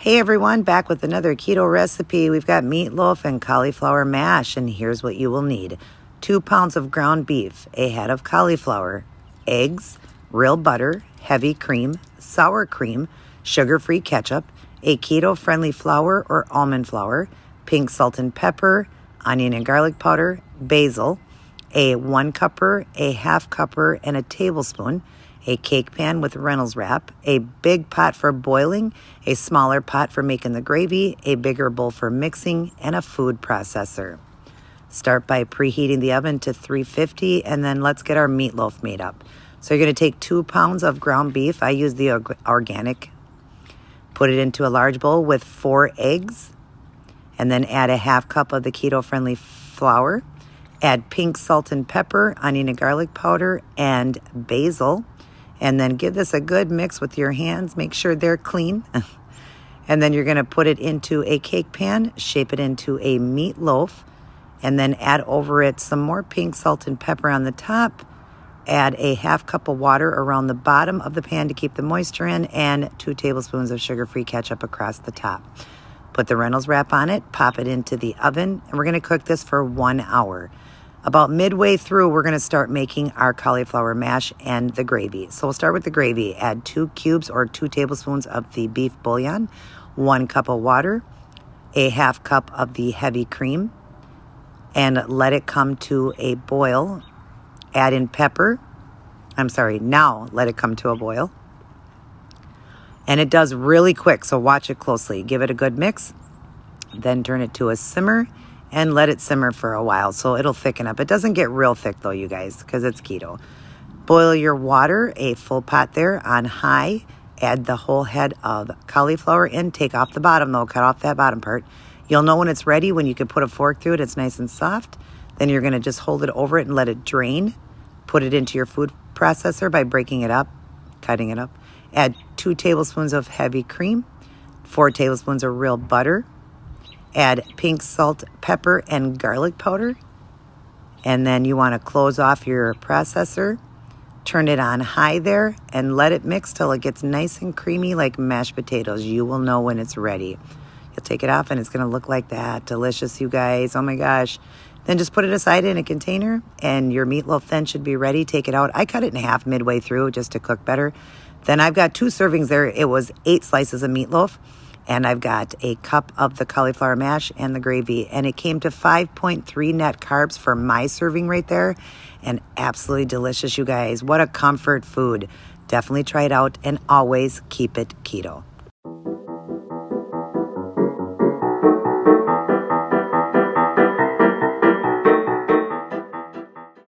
Hey everyone, back with another keto recipe. We've got meatloaf and cauliflower mash, and here's what you will need. 2 pounds of ground beef, a head of cauliflower, eggs, real butter, heavy cream, sour cream, sugar-free ketchup, a keto-friendly flour or almond flour, pink salt and pepper, onion and garlic powder, basil, a 1 cupper, a half cupper, and a tablespoon, a cake pan with Reynolds wrap, a big pot for boiling, a smaller pot for making the gravy, a bigger bowl for mixing, and a food processor. Start by preheating the oven to 350, and then let's get our meatloaf made up. So you're going to take 2 pounds of ground beef. I use the organic. Put it into a large bowl with 4 eggs, and then add a half cup of the keto-friendly flour. Add pink salt and pepper, onion and garlic powder, and basil. And then give this a good mix with your hands. Make sure they're clean. And then you're going to put it into a cake pan, shape it into a meatloaf, and then add over it some more pink salt and pepper on the top. Add a half cup of water around the bottom of the pan to keep the moisture in, and 2 tablespoons of sugar-free ketchup across the top. Put the Reynolds wrap on it, pop it into the oven, and we're going to cook this for 1 hour. About midway through, we're going to start making our cauliflower mash and the gravy. So we'll start with the gravy. Add 2 cubes or 2 tablespoons of the beef bouillon, 1 cup of water, a half cup of the heavy cream, and let it come to a boil. Add in pepper. Now let it come to a boil. And it does really quick, so watch it closely. Give it a good mix. Then turn it to a simmer and let it simmer for a while so it'll thicken up. It doesn't get real thick though, you guys, because it's keto. Boil your water, a full pot there, on high. Add the whole head of cauliflower in. Take off the bottom though, cut off that bottom part. You'll know when it's ready when you can put a fork through it. It's nice and soft. Then you're going to just hold it over it and let it drain. Put it into your food processor by breaking it up, cutting it up. Add 2 tablespoons of heavy cream, 4 tablespoons of real butter. Add pink salt, pepper, and garlic powder. And then you want to close off your processor. Turn it on high there and let it mix till it gets nice and creamy like mashed potatoes. You will know when it's ready. You'll take it off and it's going to look like that. Delicious, you guys. Oh my gosh. Then just put it aside in a container and your meatloaf then should be ready. Take it out. I cut it in half midway through just to cook better. Then I've got 2 servings there. It was 8 slices of meatloaf. And I've got a cup of the cauliflower mash and the gravy. And it came to 5.3 net carbs for my serving right there. And absolutely delicious, you guys. What a comfort food. Definitely try it out and always keep it keto.